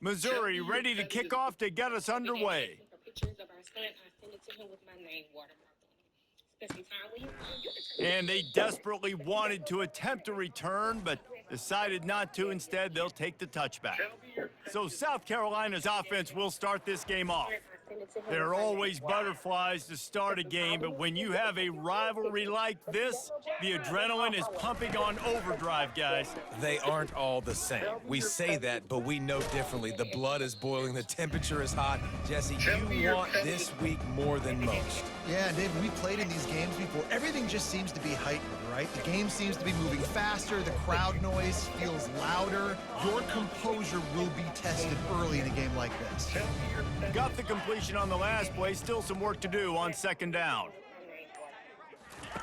Missouri ready to kick off to get us underway. And they desperately wanted to attempt a return, but decided not to. Instead, they'll take the touchback. So South Carolina's offense will start this game off. There are always butterflies to start a game, but when you have a rivalry like this, the adrenaline is pumping on overdrive, guys. They aren't all the same. We say that, but we know differently. The blood is boiling, the temperature is hot. Jesse, you want this week more than most. Yeah, and Dave, we played in these games before. Everything just seems to be heightened, right? The game seems to be moving faster. The crowd noise feels louder. Your composure will be tested early in a game like this. Got the completion on the last play. Still some work to do on second down.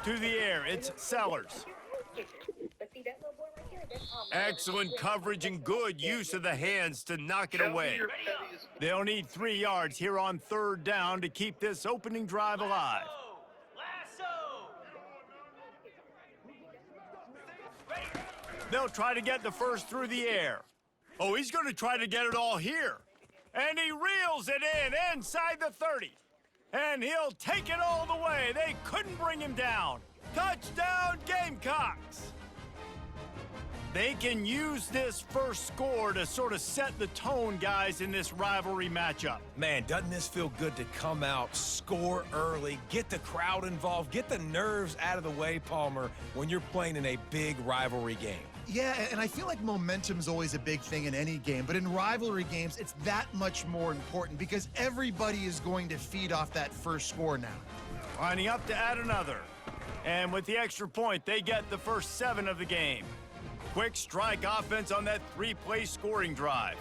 To the air, it's Sellers. Excellent coverage and good use of the hands to knock it away. They'll need 3 yards here on third down to keep this opening drive alive. They'll try to get the first through the air. Oh, he's going to try to get it all here. And he reels it in inside the 30. And he'll take it all the way. They couldn't bring him down. Touchdown, Gamecocks! They can use this first score to sort of set the tone, guys, in this rivalry matchup. Man, doesn't this feel good to come out, score early, get the crowd involved, get the nerves out of the way, Palmer, when you're playing in a big rivalry game? Yeah, and I feel like momentum's always a big thing in any game, but in rivalry games, it's that much more important because everybody is going to feed off that first score now. Lining up to add another. And with the extra point, they get the first 7 of the game. Quick strike offense on that 3-play scoring drive.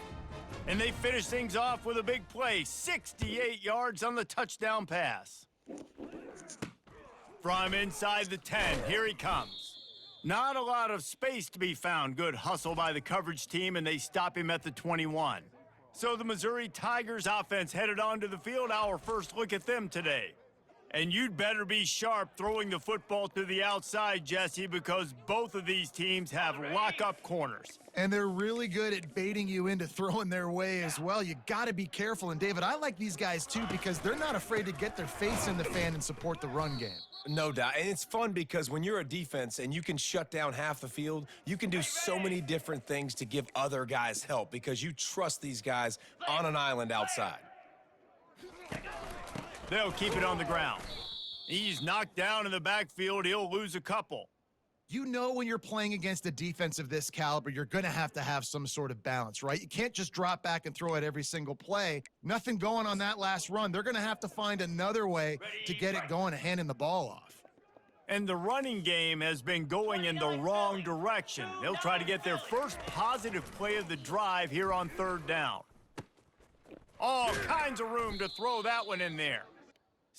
And they finish things off with a big play, 68 yards on the touchdown pass. From inside the 10, here he comes. Not a lot of space to be found. Good hustle by the coverage team, and they stop him at the 21. So the Missouri Tigers offense headed onto the field. Our first look at them today. And you'd better be sharp throwing the football to the outside, Jesse, because both of these teams have lock-up corners. And they're really good at baiting you into throwing their way as well. You got to be careful. And, David, I like these guys, too, because they're not afraid to get their face in the fan and support the run game. No doubt. And it's fun because when you're a defense and you can shut down half the field, you can do so many different things to give other guys help because you trust these guys on an island outside. They'll keep it on the ground. He's knocked down in the backfield. He'll lose a couple. You know when you're playing against a defense of this caliber, you're going to have some sort of balance, right? You can't just drop back and throw it every single play. Nothing going on that last run. They're going to have to find another way to get it going and handing the ball off. And the running game has been going in the wrong direction. They'll try to get their first positive play of the drive here on third down. All kinds of room to throw that one in there.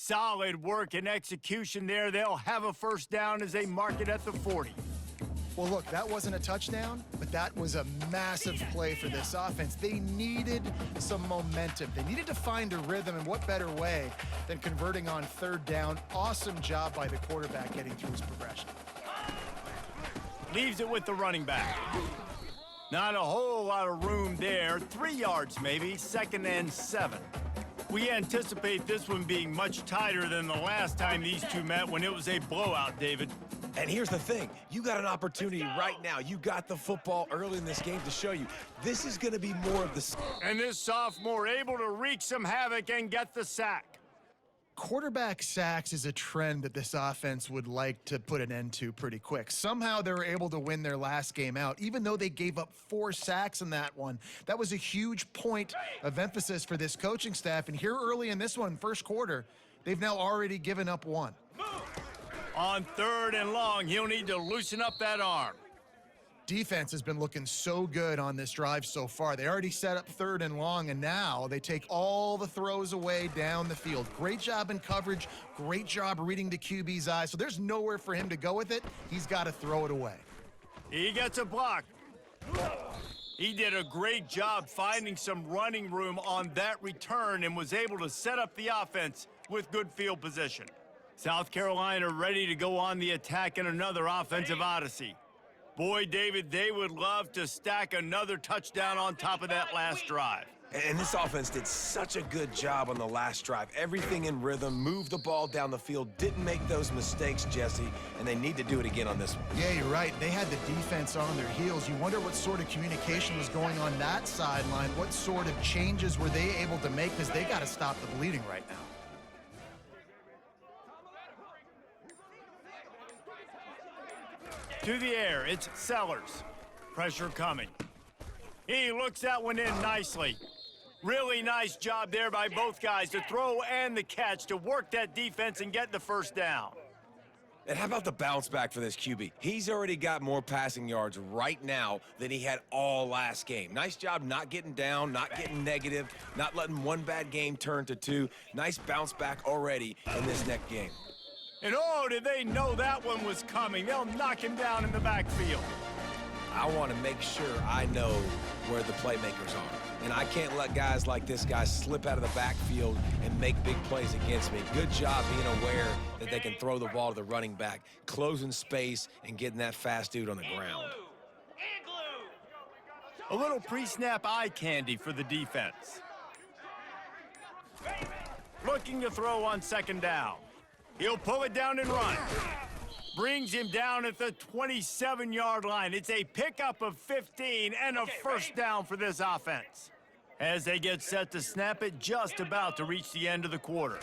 Solid work and execution there. They'll have a first down as they mark it at the 40. Well, look, that wasn't a touchdown, but that was a massive play for this offense. They needed some momentum. They needed to find a rhythm, and what better way than converting on third down. Awesome job by the quarterback getting through his progression. Leaves it with the running back. Not a whole lot of room there. 3 yards maybe, 2nd and 7. We anticipate this one being much tighter than the last time these two met when it was a blowout, David. And here's the thing. You got an opportunity right now. You got the football early in this game to show you. This is going to be more of the... And this sophomore able to wreak some havoc and get the sack. Quarterback sacks is a trend that this offense would like to put an end to pretty quick. Somehow they were able to win their last game out, even though they gave up 4 sacks in that one. That was a huge point of emphasis for this coaching staff. And here early in this one, first quarter, they've now already given up 1. On third and long, he'll need to loosen up that arm. Defense has been looking so good on this drive so far. They already set up third and long, and now they take all the throws away down the field. Great job in coverage, great job reading the QB's eyes. So there's nowhere for him to go with it. He's got to throw it away. He gets a block. He did a great job finding some running room on that return and was able to set up the offense with good field position. South Carolina ready to go on the attack in another offensive odyssey. Boy, David, they would love to stack another touchdown on top of that last drive. And this offense did such a good job on the last drive. Everything in rhythm, moved the ball down the field, didn't make those mistakes, Jesse, and they need to do it again on this one. Yeah, you're right. They had the defense on their heels. You wonder what sort of communication was going on that sideline. What sort of changes were they able to make, because they got to stop the bleeding right now. To the air, it's Sellers. Pressure coming. He looks that one in nicely. Really nice job there by both guys to throw and the catch to work that defense and get the first down. And how about the bounce back for this QB? He's already got more passing yards right now than he had all last game. Nice job not getting down, not getting negative, not letting one bad game turn to two. Nice bounce back already in this next game. And oh, did they know that one was coming? They'll knock him down in the backfield. I want to make sure I know where the playmakers are. And I can't let guys like this guy slip out of the backfield and make big plays against me. Good job being aware that they can throw the ball to the running back, closing space and getting that fast dude on the ground. A little pre-snap eye candy for the defense. Looking to throw on second down. He'll pull it down and run. Brings him down at the 27-yard line. It's a pickup of 15 and a first down for this offense. As they get set to snap it, just about to reach the end of the quarter.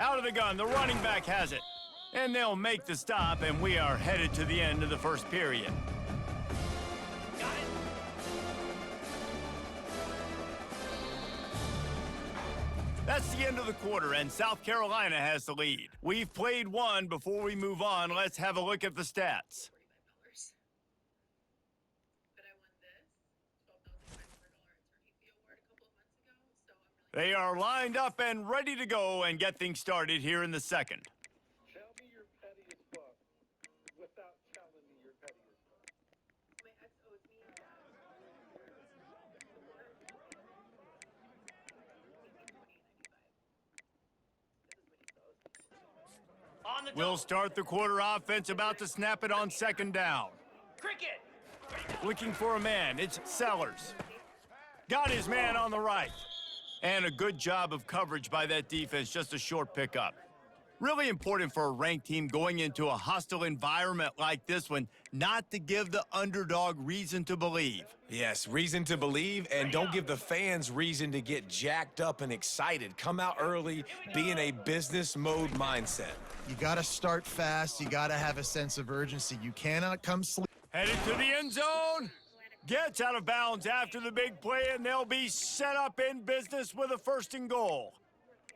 Out of the gun, the running back has it. And they'll make the stop, and we are headed to the end of the first period. That's the end of the quarter, and South Carolina has the lead. We've played one. Before we move on, let's have a look at the stats. They are lined up and ready to go and get things started here in the second. Tell me your pettiest book without telling me your pettiest book. My ex owes me We'll start the quarter offense, about to snap it on second down. Cricket! Looking for a man, it's Sellers. Got his man on the right. And a good job of coverage by that defense, just a short pickup. Really important for a ranked team going into a hostile environment like this one, not to give the underdog reason to believe. Yes, reason to believe, and don't give the fans reason to get jacked up and excited. Come out early, be in a business mode mindset. You got to start fast. You got to have a sense of urgency. You cannot come sleep. Headed to the end zone. Gets out of bounds after the big play, and they'll be set up in business with a first and goal.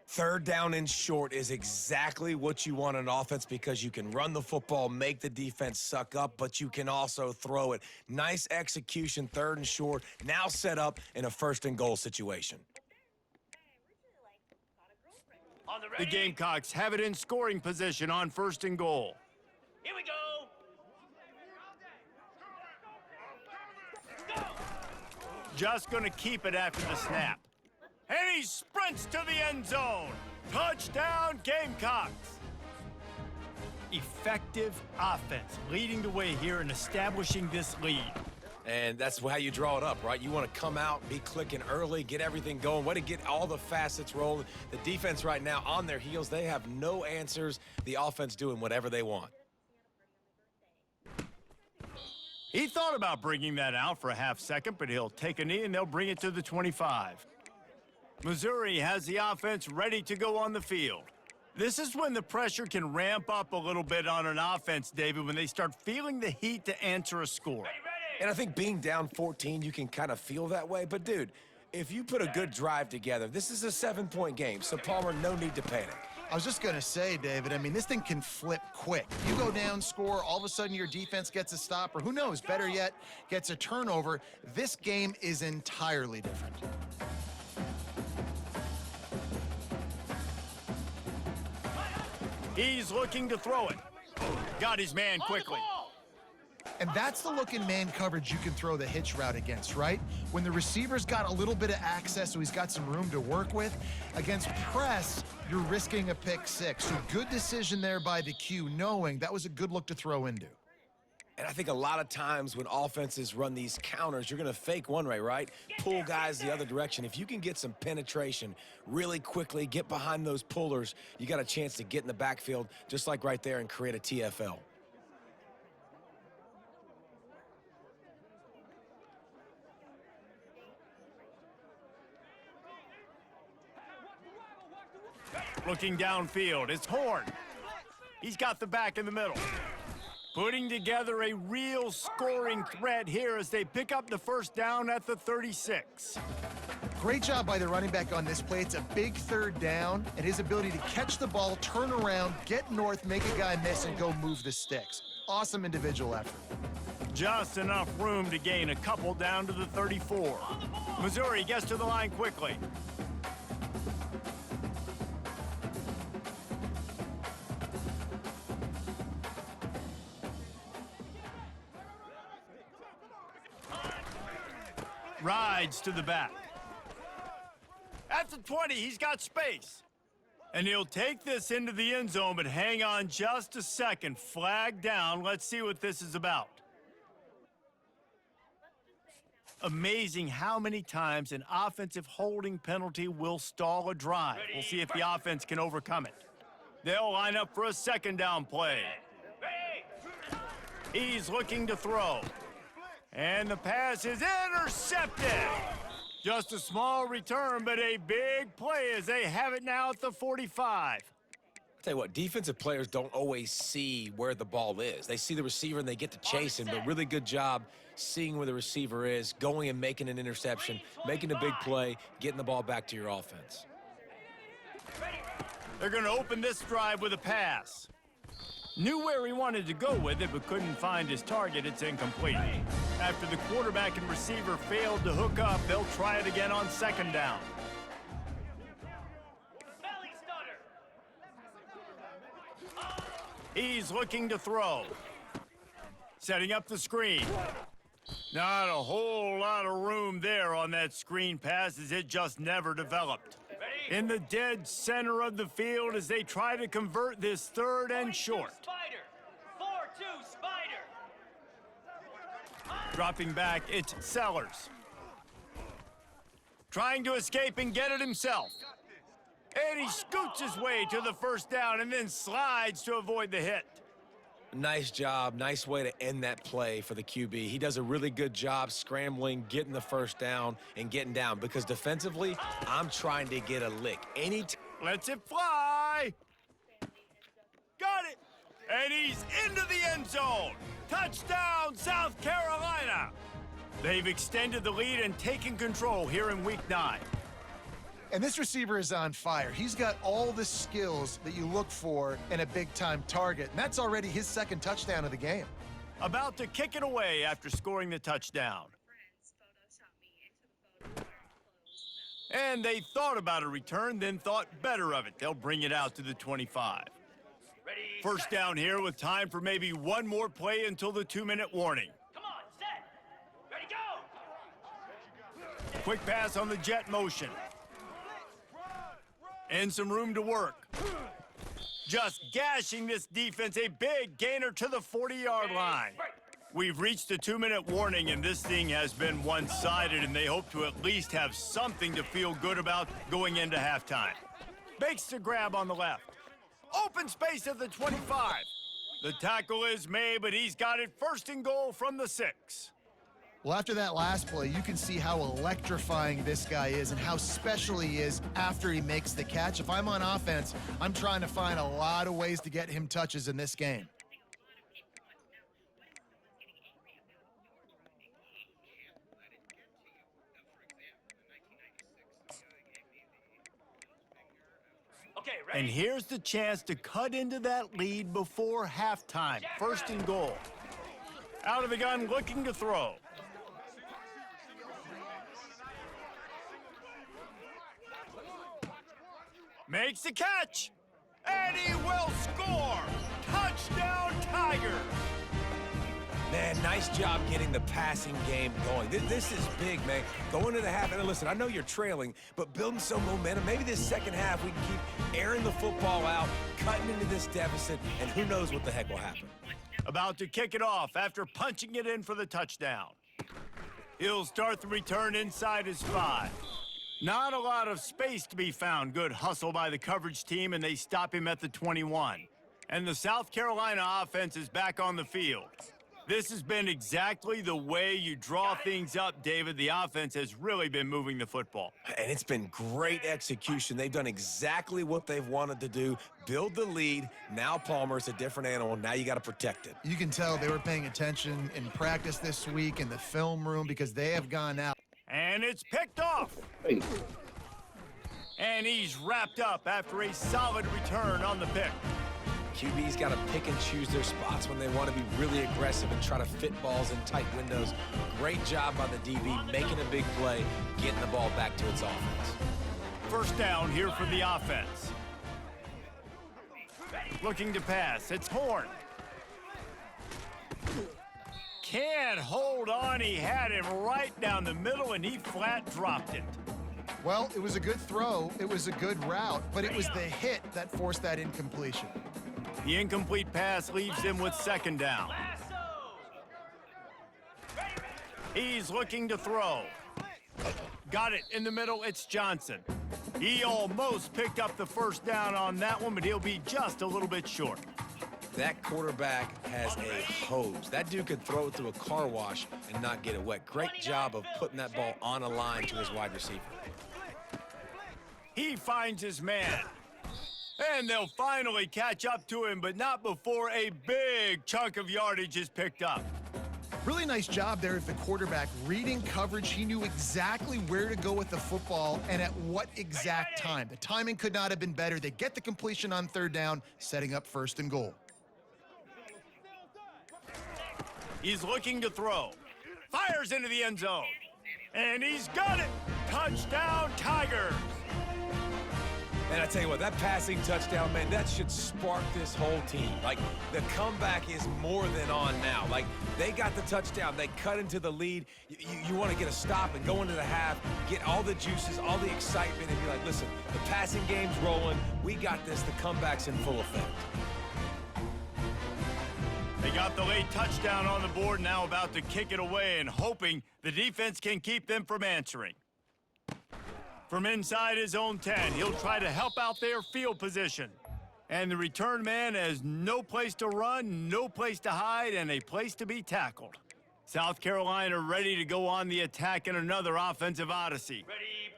Third down and short is exactly what you want on offense, because you can run the football, make the defense suck up, but you can also throw it. Nice execution, third and short, now set up in a first and goal situation. The Gamecocks have it in scoring position on first and goal. Here we go! Just going to keep it after the snap. And he sprints to the end zone. Touchdown, Gamecocks. Effective offense, leading the way here and establishing this lead. And that's how you draw it up, right? You want to come out, be clicking early, get everything going, way to get all the facets rolling. The defense right now on their heels, they have no answers. The offense doing whatever they want. He thought about bringing that out for a half second, but he'll take a knee and they'll bring it to the 25. Missouri has the offense ready to go on the field. This is when the pressure can ramp up a little bit on an offense, David, when they start feeling the heat to answer a score. And I think being down 14, you can kind of feel that way. But, dude, if you put a good drive together, this is a 7-point game. So, Palmer, no need to panic. I was just going to say, David, I mean, this thing can flip quick. You go down, score, all of a sudden your defense gets a stop, or who knows, better yet, gets a turnover. This game is entirely different. He's looking to throw it. Got his man quickly. And that's the look in man coverage you can throw the hitch route against, right? When the receiver's got a little bit of access, so he's got some room to work with. Against press, you're risking a pick six. So good decision there by the Q, knowing that was a good look to throw into. And I think a lot of times when offenses run these counters, you're going to fake one way, right? Pull guys the other direction. If you can get some penetration really quickly, get behind those pullers, you got a chance to get in the backfield, just like right there, and create a TFL. Looking downfield, it's Horn. He's got the back in the middle. Putting together a real scoring threat here as they pick up the first down at the 36. Great job by the running back on this play. It's a big third down, and his ability to catch the ball, turn around, get north, make a guy miss, and go move the sticks. Awesome individual effort. Just enough room to gain a couple down to the 34. Missouri gets to the line quickly. Rides to the back. At the 20, he's got space. And he'll take this into the end zone, but hang on just a second. Flag down. Let's see what this is about. Amazing how many times an offensive holding penalty will stall a drive. We'll see if the offense can overcome it. They'll line up for a second down play. He's looking to throw. And the pass is intercepted. Just a small return, but a big play as they have it now at the 45. Tell you what, defensive players don't always see where the ball is. They see the receiver and they get to chase him, but really good job seeing where the receiver is, going and making an interception, making a big play, getting the ball back to your offense. They're going to open this drive with a pass. Knew where he wanted to go with it, but couldn't find his target. It's incomplete. After the quarterback and receiver failed to hook up, they'll try it again on second down. He's looking to throw. Setting up the screen. Not a whole lot of room there on that screen pass as it just never developed. In the dead center of the field as they try to convert this third and short. 4-2 Spider. Dropping back, it's Sellers. Trying to escape and get it himself. And he scoots his way to the first down and then slides to avoid the hit. Nice job. Nice way to end that play for the QB. He does a really good job scrambling, getting the first down, and getting down. Because defensively, I'm trying to get a lick. Lets it fly. Got it. And he's into the end zone. Touchdown, South Carolina. They've extended the lead and taken control here in Week 9. And this receiver is on fire. He's got all the skills that you look for in a big-time target, and that's already his second touchdown of the game. About to kick it away after scoring the touchdown. And they thought about a return, then thought better of it. They'll bring it out to the 25. First down here with time for maybe one more play until the 2-minute warning. Come on, set. Ready, go. Quick pass on the jet motion. And some room to work. Just gashing this defense, a big gainer to the 40-yard line. We've reached the 2-minute warning, and this thing has been one-sided, and they hope to at least have something to feel good about going into halftime. Bakes to grab on the left. Open space at the 25. The tackle is made, but he's got it first and goal from the 6. Well, after that last play, you can see how electrifying this guy is and how special he is after he makes the catch. If I'm on offense, I'm trying to find a lot of ways to get him touches in this game. Okay, ready. And here's the chance to cut into that lead before halftime. First and goal. Out of the gun, looking to throw. Makes the catch, and he will score! Touchdown, Tigers! Man, nice job getting the passing game going. This is big, man. Going into the half, and listen, I know you're trailing, but building some momentum. Maybe this second half we can keep airing the football out, cutting into this deficit, and who knows what the heck will happen. About to kick it off after punching it in for the touchdown. He'll start the return inside his 5. Not a lot of space to be found. Good hustle by the coverage team, and they stop him at the 21. And the South Carolina offense is back on the field. This has been exactly the way you draw things up, David. The offense has really been moving the football. And it's been great execution. They've done exactly what they've wanted to do. Build the lead. Now Palmer's a different animal. Now you got to protect it. You can tell they were paying attention in practice this week in the film room because they have gone out. And it's picked off. And he's wrapped up after a solid return on the pick. QB's got to pick and choose their spots when they want to be really aggressive and try to fit balls in tight windows. Great job by the DB, making a big play, getting the ball back to its offense. First down here for the offense. Looking to pass. It's Horn. Can't hold on. He had him right down the middle, and he flat dropped it. Well, it was a good throw. It was a good route, but it was the hit that forced that incompletion. The incomplete pass leaves him with second down. He's looking to throw. Got it in the middle. It's Johnson. He almost picked up the first down on that one, but he'll be just a little bit short. That quarterback has a hose. That dude could throw it through a car wash and not get it wet. Great job of putting that ball on a line to his wide receiver. He finds his man. And they'll finally catch up to him, but not before a big chunk of yardage is picked up. Really nice job there of the quarterback reading coverage. He knew exactly where to go with the football and at what exact time. The timing could not have been better. They get the completion on third down, setting up first and goal. He's looking to throw. Fires into the end zone. And he's got it. Touchdown, Tigers. And I tell you what, that passing touchdown, man, that should spark this whole team. Like, the comeback is more than on now. Like, they got the touchdown. They cut into the lead. You want to get a stop and go into the half, get all the juices, all the excitement, and be like, listen, the passing game's rolling. We got this. The comeback's in full effect. They got the late touchdown on the board, now about to kick it away and hoping the defense can keep them from answering. From inside his own 10, he'll try to help out their field position. And the return man has no place to run, no place to hide, and a place to be tackled. South Carolina ready to go on the attack in another offensive odyssey.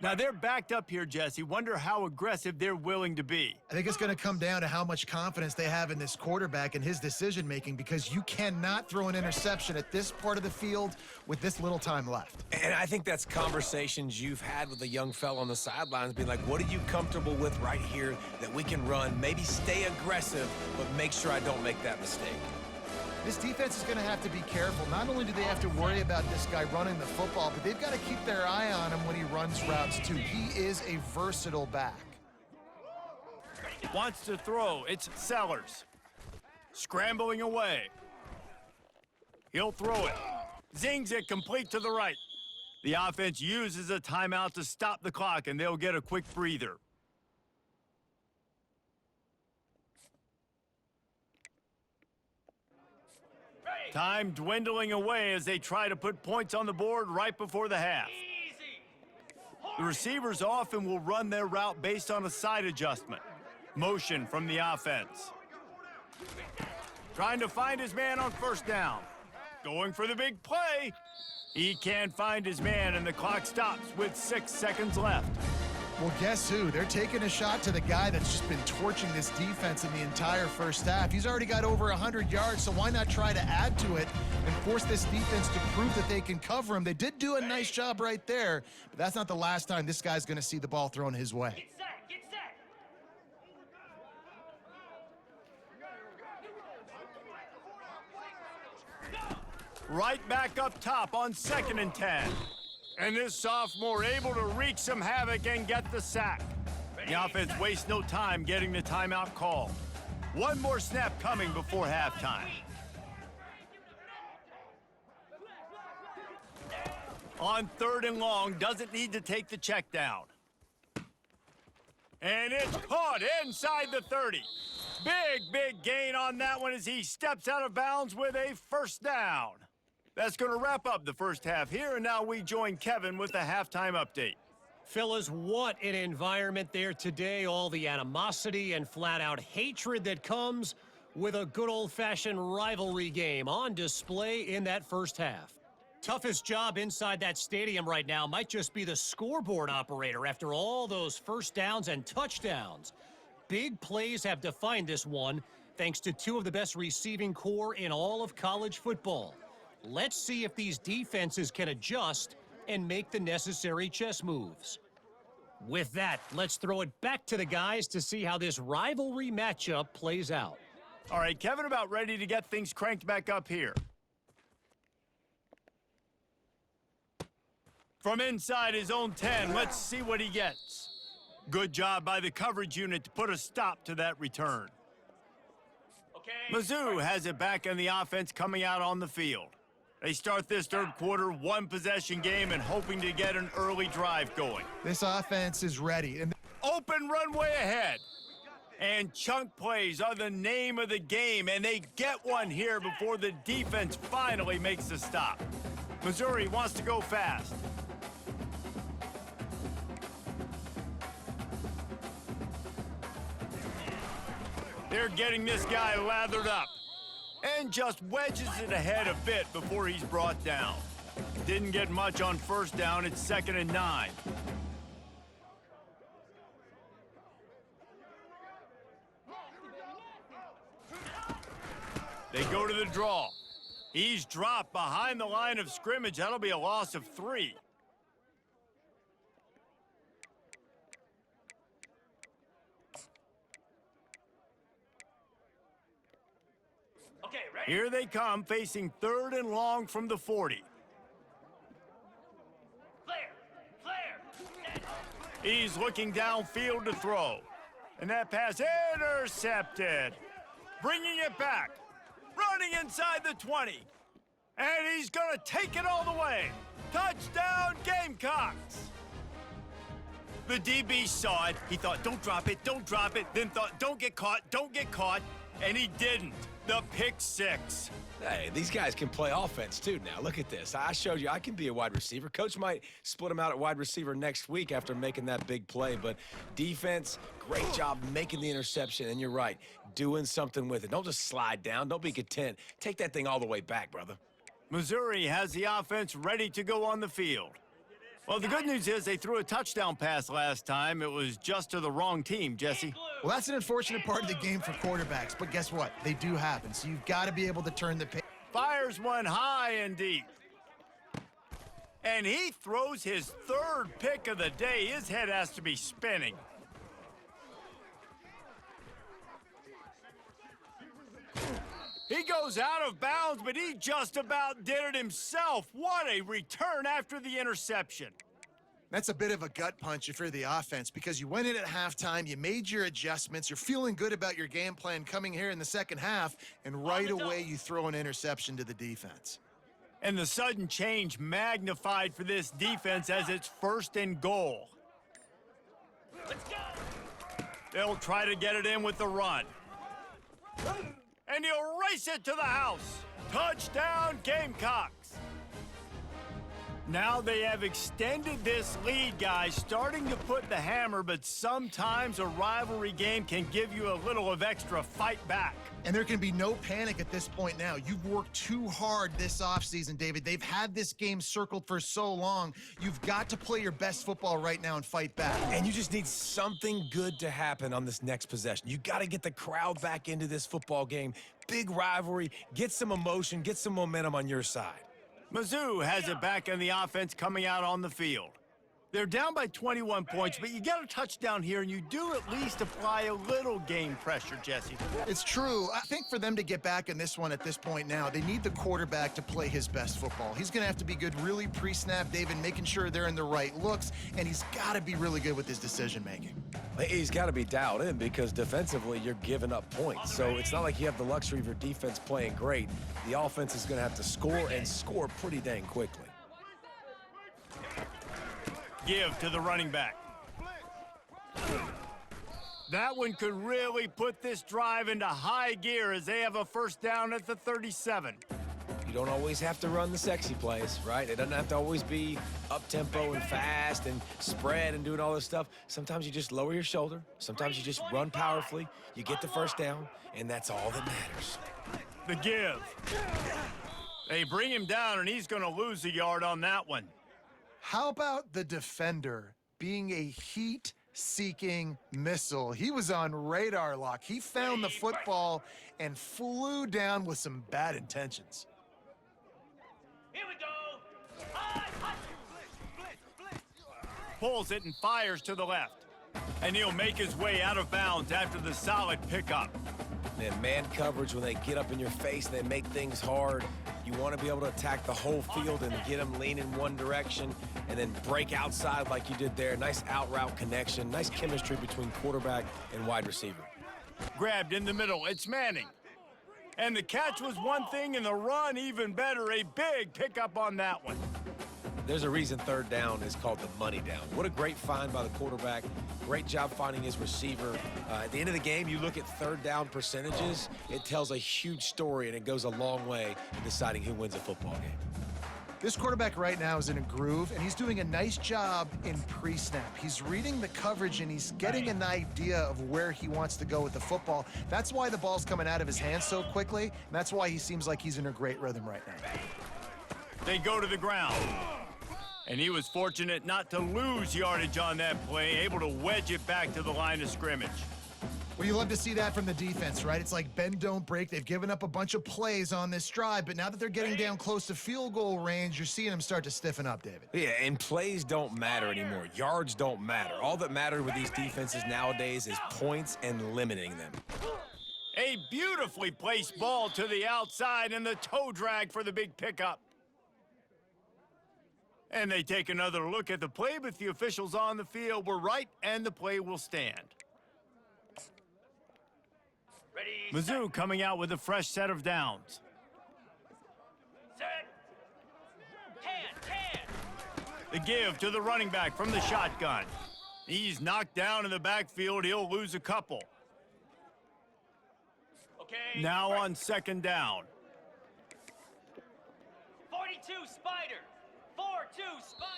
Now they're backed up here, Jesse. Wonder how aggressive they're willing to be. I think it's going to come down to how much confidence they have in this quarterback and his decision-making, because you cannot throw an interception at this part of the field with this little time left. And I think that's conversations you've had with a young fella on the sidelines, being like, what are you comfortable with right here that we can run? Maybe stay aggressive, but make sure I don't make that mistake. This defense is going to have to be careful. Not only do they have to worry about this guy running the football, but they've got to keep their eye on him when he runs routes, too. He is a versatile back. Wants to throw. It's Sellers. Scrambling away. He'll throw it. Zings it complete to the right. The offense uses a timeout to stop the clock, and they'll get a quick breather. Time dwindling away as they try to put points on the board right before the half. The receivers often will run their route based on a side adjustment. Motion from the offense. Trying to find his man on first down. Going for the big play. He can't find his man, and the clock stops with 6 seconds left. Well, guess who? They're taking a shot to the guy that's just been torching this defense in the entire first half. He's already got over 100 yards, so why not try to add to it and force this defense to prove that they can cover him? They did do a nice job right there, but that's not the last time this guy's going to see the ball thrown his way. Get set, get set. Right back up top on 2nd and 10. And this sophomore able to wreak some havoc and get the sack. The offense wastes no time getting the timeout called. One more snap coming before halftime. On 3rd and long, doesn't need to take the check down. And it's caught inside the 30. Big gain on that one as he steps out of bounds with a first down. That's going to wrap up the first half here, and now we join Kevin with the halftime update. Fellas, what an environment there today. All the animosity and flat-out hatred that comes with a good old-fashioned rivalry game on display in that first half. Toughest job inside that stadium right now might just be the scoreboard operator after all those first downs and touchdowns. Big plays have defined this one, thanks to two of the best receiving core in all of college football. Let's see if these defenses can adjust and make the necessary chess moves. With that, let's throw it back to the guys to see how this rivalry matchup plays out. All right, Kevin, about ready to get things cranked back up here. From inside his own 10, let's see what he gets. Good job by the coverage unit to put a stop to that return. Okay. Mizzou has it back in the offense coming out on the field. They start this third quarter one-possession game and hoping to get an early drive going. This offense is ready. And Open runway ahead. And chunk plays are the name of the game, and they get one here before the defense finally makes the stop. Missouri wants to go fast. They're getting this guy lathered up. And just wedges it ahead a bit before he's brought down. Didn't get much on first down. It's 2nd and 9. They go to the draw. He's dropped behind the line of scrimmage. That'll be a loss of 3. Okay, ready? Here they come, facing 3rd and long from the 40. Flare! He's looking downfield to throw. And that pass intercepted. Bringing it back. Running inside the 20. And he's going to take it all the way. Touchdown, Gamecocks! The DB saw it. He thought, don't drop it, don't drop it. Then thought, don't get caught, don't get caught. And he didn't. The pick 6. Hey, these guys can play offense too now. Look at this. I showed you I can be a wide receiver. Coach might split him out at wide receiver next week after making that big play. But defense, great job making the interception. And you're right, doing something with it. Don't just slide down. Don't be content. Take that thing all the way back, brother. Missouri has the offense ready to go on the field. Well, the good news is they threw a touchdown pass last time. It was just to the wrong team, Jesse. well, that's an unfortunate part of the game for quarterbacks, but guess what? They do happen, so you've got to be able to turn the page. Fires one high and deep. And he throws his 3rd pick of the day. His head has to be spinning. He goes out of bounds, but he just about did it himself. What a return after the interception. That's a bit of a gut punch if you're the offense because you went in at halftime, you made your adjustments, you're feeling good about your game plan coming here in the second half, and right away you throw an interception to the defense. And the sudden change magnified for this defense as it's 1st and goal. Let's go! They'll try to get it in with the run. And he'll race it to the house. Touchdown, Gamecocks. Now they have extended this lead, guys, starting to put the hammer, but sometimes a rivalry game can give you a little of extra fight back. And there can be no panic at this point now. You've worked too hard this offseason, David. They've had this game circled for so long. You've got to play your best football right now and fight back. And you just need something good to happen on this next possession. You got to get the crowd back into this football game. Big rivalry. Get some emotion. Get some momentum on your side. Mizzou has it back in the offense coming out on the field. They're down by 21 points, but you get a touchdown here, and you do at least apply a little game pressure, Jesse. It's true. I think for them to get back in this one at this point now, they need the quarterback to play his best football. He's going to have to be good really pre-snap, David, making sure they're in the right looks, and he's got to be really good with his decision-making. He's got to be dialed in because defensively you're giving up points. So it's not like you have the luxury of your defense playing great. The offense is going to have to score and score pretty dang quickly. Give to the running back. That one could really put this drive into high gear as they have a first down at the 37. You don't always have to run the sexy plays, right? It doesn't have to always be up-tempo and fast and spread and doing all this stuff. Sometimes you just lower your shoulder. Sometimes you just run powerfully. You get the first down, and that's all that matters. The give. They bring him down, and he's going to lose a yard on that one. How about the defender being a heat-seeking missile? He was on radar lock. He found the football and flew down with some bad intentions. Here we go. High. Pulls it and fires to the left. And he'll make his way out of bounds after the solid pickup. Man coverage, when they get up in your face, they make things hard. You want to be able to attack the whole field and get them lean in one direction and then break outside like you did there. Nice out route connection, nice chemistry between quarterback and wide receiver. Grabbed in the middle, it's Manning. And the catch was one thing, and the run even better. A big pickup on that one. There's a reason third down is called the money down. What a great find by the quarterback. Great job finding his receiver. At the end of the game, you look at third down percentages, it tells a huge story, and it goes a long way in deciding who wins a football game. This quarterback right now is in a groove, and he's doing a nice job in pre-snap. He's reading the coverage, and he's getting an idea of where he wants to go with the football. That's why the ball's coming out of his hands so quickly, and that's why he seems like he's in a great rhythm right now. They go to the ground. And he was fortunate not to lose yardage on that play, able to wedge it back to the line of scrimmage. Well, you love to see that from the defense, right? It's like bend, don't break. They've given up a bunch of plays on this drive, but now that they're getting down close to field goal range, you're seeing them start to stiffen up, David. Yeah, and plays don't matter anymore. Yards don't matter. All that matters with these defenses nowadays is points and limiting them. A beautifully placed ball to the outside and the toe drag for the big pickup. And they take another look at the play, but the officials on the field were right, and the play will stand. Ready. Mizzou coming out with a fresh set of downs. Set. Can. The give to the running back from the shotgun. He's knocked down in the backfield. He'll lose a couple. Okay. Now on second down. 42 Spider. 4-2 Spider.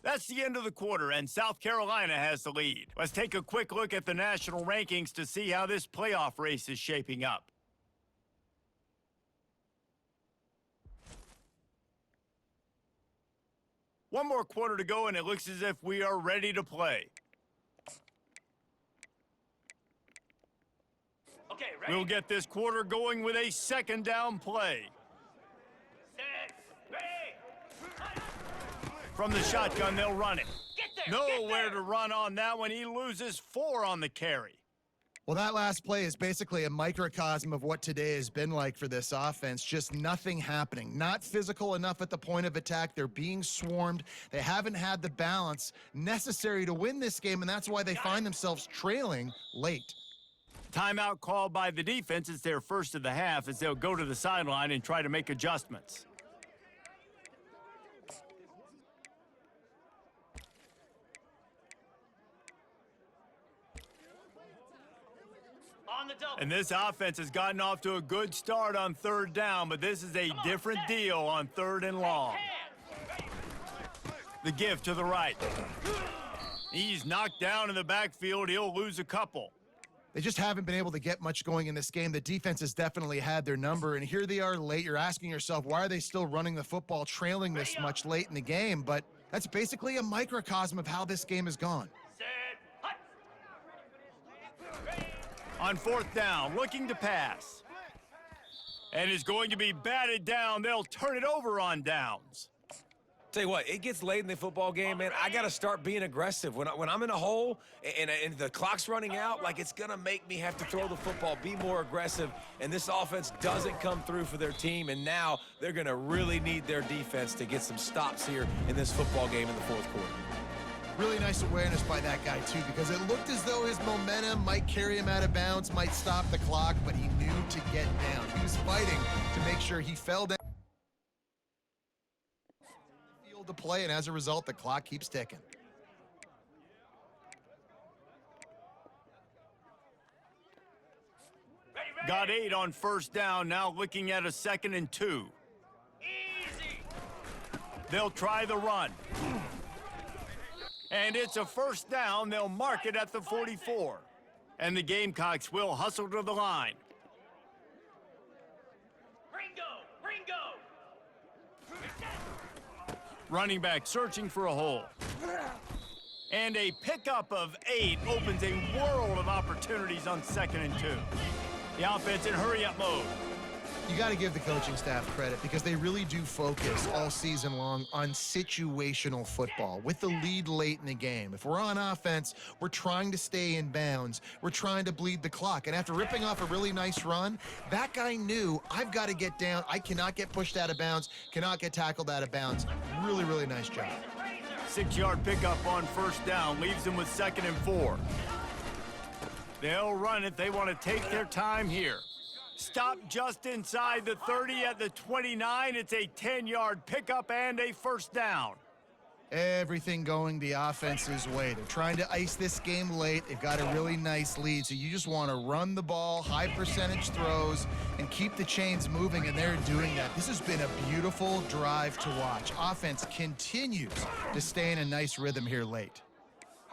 That's the end of the quarter, and South Carolina has the lead. Let's take a quick look at the national rankings to see how this playoff race is shaping up. One more quarter to go, and it looks as if we are ready to play. Okay, ready. We'll get this quarter going with a second down play. Set. Ready. From the shotgun, they'll run it. Get there. Nowhere to run on that one. He loses 4 on the carry. Well, that last play is basically a microcosm of what today has been like for this offense. Just nothing happening. Not physical enough at the point of attack. They're being swarmed. They haven't had the balance necessary to win this game, and that's why they find themselves trailing late. Timeout called by the defense. It's their first of the half as they'll go to the sideline and try to make adjustments. On the double. And this offense has gotten off to a good start on third down, but this is a different deal on third and long. The give to the right. He's knocked down in the backfield. He'll lose a couple. They just haven't been able to get much going in this game. The defense has definitely had their number, and here they are late. You're asking yourself, why are they still running the football, trailing this much late in the game? But that's basically a microcosm of how this game has gone. Set. Hut. Ready. On fourth down, looking to pass. And is going to be batted down. They'll turn it over on downs. Tell you what, it gets late in the football game, man. I got to start being aggressive. When I'm in a hole and the clock's running out, like, it's going to make me have to throw the football, be more aggressive. And this offense doesn't come through for their team, and now they're going to really need their defense to get some stops here in this football game in the fourth quarter. Really nice awareness by that guy, too, because it looked as though his momentum might carry him out of bounds, might stop the clock, but he knew to get down. He was fighting to make sure he fell down the field to play, and as a result, the clock keeps ticking. Got 8 on first down, now looking at a 2nd and 2. Easy. They'll try the run. And it's a first down. They'll mark it at the 44. And the Gamecocks will hustle to the line. Ringo. Running back searching for a hole. And a pickup of 8 opens a world of opportunities on 2nd and 2. The offense in hurry-up mode. You got to give the coaching staff credit because they really do focus all season long on situational football with the lead late in the game. If we're on offense, we're trying to stay in bounds. We're trying to bleed the clock. And after ripping off a really nice run, that guy knew, I've got to get down. I cannot get pushed out of bounds, cannot get tackled out of bounds. Really, really nice job. 6-yard pickup on first down leaves them with 2nd and 4. They'll run it. They want to take their time here. Stop just inside the 30 at the 29. It's a 10-yard pickup and a first down. Everything going the offense's way. They're trying to ice this game late. They've got a really nice lead, so you just want to run the ball, high percentage throws, and keep the chains moving, and they're doing that. This has been a beautiful drive to watch. Offense continues to stay in a nice rhythm here late.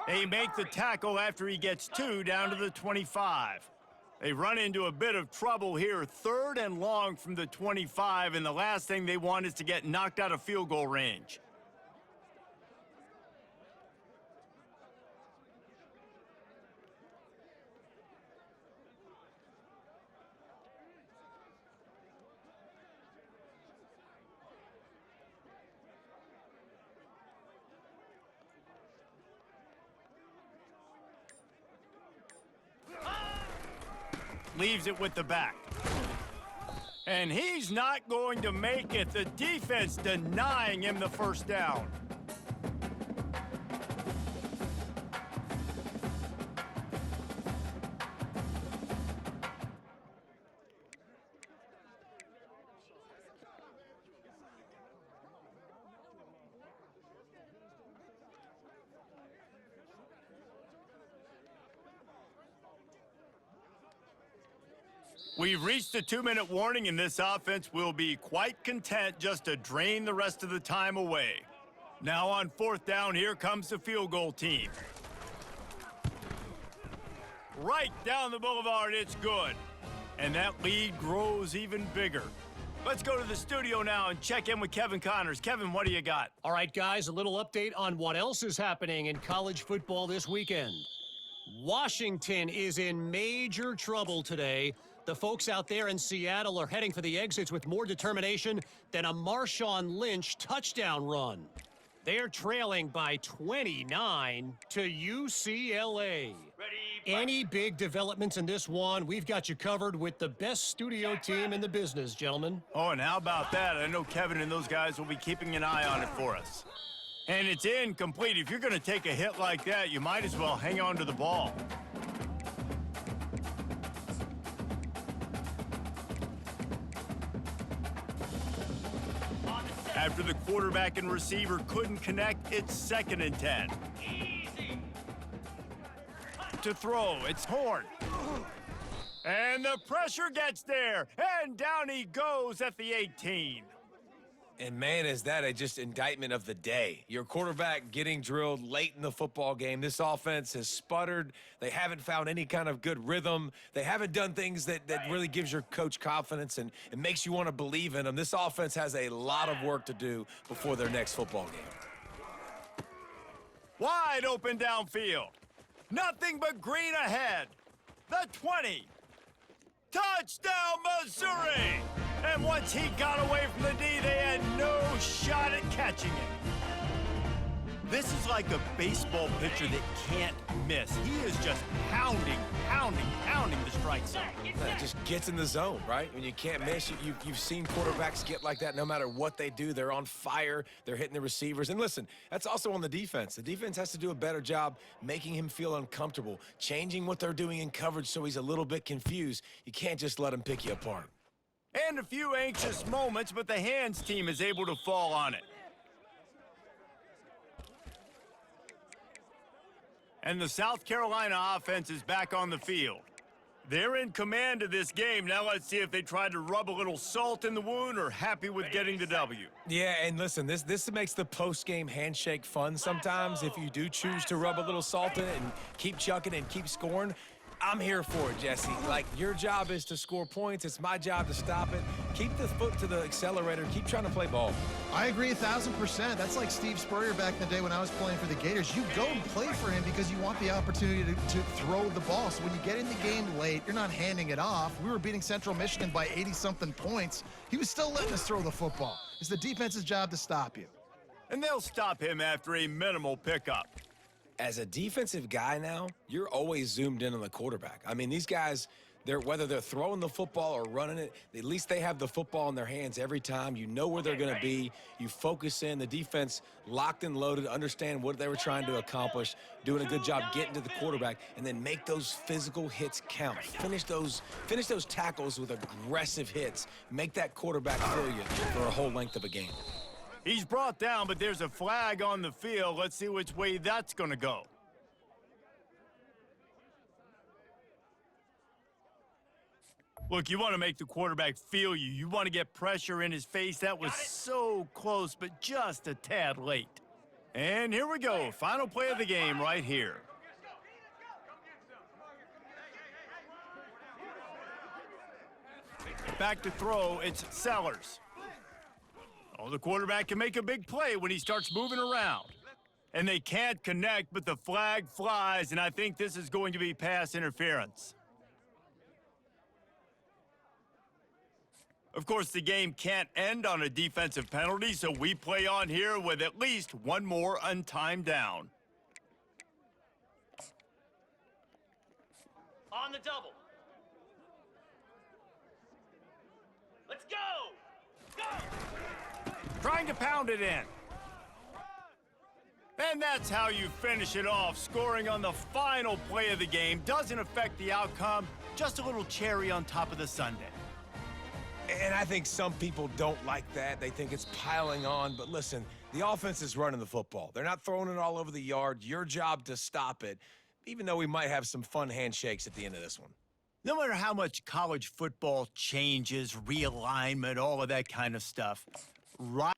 They make the tackle after he gets 2 down to the 25. They run into a bit of trouble here, 3rd and long from the 25, and the last thing they want is to get knocked out of field goal range. Leaves it with the back. And he's not going to make it. The defense denying him the first down. We've reached a 2-minute warning, and this offense will be quite content just to drain the rest of the time away. Now on 4th down, here comes the field goal team. Right down the boulevard, it's good. And that lead grows even bigger. Let's go to the studio now and check in with Kevin Connors. Kevin, what do you got? All right, guys, a little update on what else is happening in college football this weekend. Washington is in major trouble today. The folks out there in Seattle are heading for the exits with more determination than a Marshawn Lynch touchdown run. They're trailing by 29 to UCLA. Any big developments in this one, we've got you covered with the best studio team in the business, gentlemen. Oh, and how about that? I know Kevin and those guys will be keeping an eye on it for us. And it's incomplete. If you're going to take a hit like that, you might as well hang on to the ball. After the quarterback and receiver couldn't connect, it's 2nd and 10. Easy. To throw, it's Horn. And the pressure gets there, and down he goes at the 18. And man, is that a just indictment of the day. Your quarterback getting drilled late in the football game. This offense has sputtered. They haven't found any kind of good rhythm. They haven't done things that really gives your coach confidence and makes you want to believe in them. This offense has a lot of work to do before their next football game. Wide open downfield. Nothing but green ahead. The 20. Touchdown, Missouri! And once he got away from the D, they had no shot at catching him. This is like a baseball pitcher that can't miss. He is just pounding the strike zone. It just gets in the zone, right? When you can't miss, you've seen quarterbacks get like that no matter what they do. They're on fire. They're hitting the receivers. And listen, that's also on the defense. The defense has to do a better job making him feel uncomfortable, changing what they're doing in coverage so he's a little bit confused. You can't just let him pick you apart. And a few anxious moments, but the hands team is able to fall on it. And the South Carolina offense is back on the field. They're in command of this game. Now let's see if they try to rub a little salt in the wound or happy with getting the W. Yeah, and listen, this makes the post-game handshake fun sometimes. If you do choose to rub a little salt in it and keep chucking and keep scoring, I'm here for it, Jesse. Like, your job is to score points. It's my job to stop it. Keep the foot to the accelerator. Keep trying to play ball. I agree 1,000%. That's like Steve Spurrier back in the day when I was playing for the Gators. You go and play for him because you want the opportunity to throw the ball. So when you get in the game late, you're not handing it off. We were beating Central Michigan by 80-something points. He was still letting us throw the football. It's the defense's job to stop you. And they'll stop him after a minimal pickup. As a defensive guy now, you're always zoomed in on the quarterback. I mean, these guys, whether they're throwing the football or running it, at least they have the football in their hands every time. You know where they're going to be. You focus in. The defense locked and loaded, understand what they were trying to accomplish, doing a good job getting to the quarterback, and then make those physical hits count. Finish those tackles with aggressive hits. Make that quarterback feel you for a whole length of a game. He's brought down, but there's a flag on the field. Let's see which way that's going to go. Look, you want to make the quarterback feel you. You want to get pressure in his face. That was so close, but just a tad late. And here we go. Final play of the game right here. Back to throw, it's Sellers. Oh, the quarterback can make a big play when he starts moving around. And they can't connect, but the flag flies, and I think this is going to be pass interference. Of course, the game can't end on a defensive penalty, so we play on here with at least one more untimed down. On the double. Let's go! Go! Trying to pound it in. And that's how you finish it off. Scoring on the final play of the game doesn't affect the outcome, just a little cherry on top of the sundae. And I think some people don't like that. They think it's piling on. But listen, the offense is running the football. They're not throwing it all over the yard. Your job to stop it, even though we might have some fun handshakes at the end of this one. No matter how much college football changes, realignment, all of that kind of stuff, right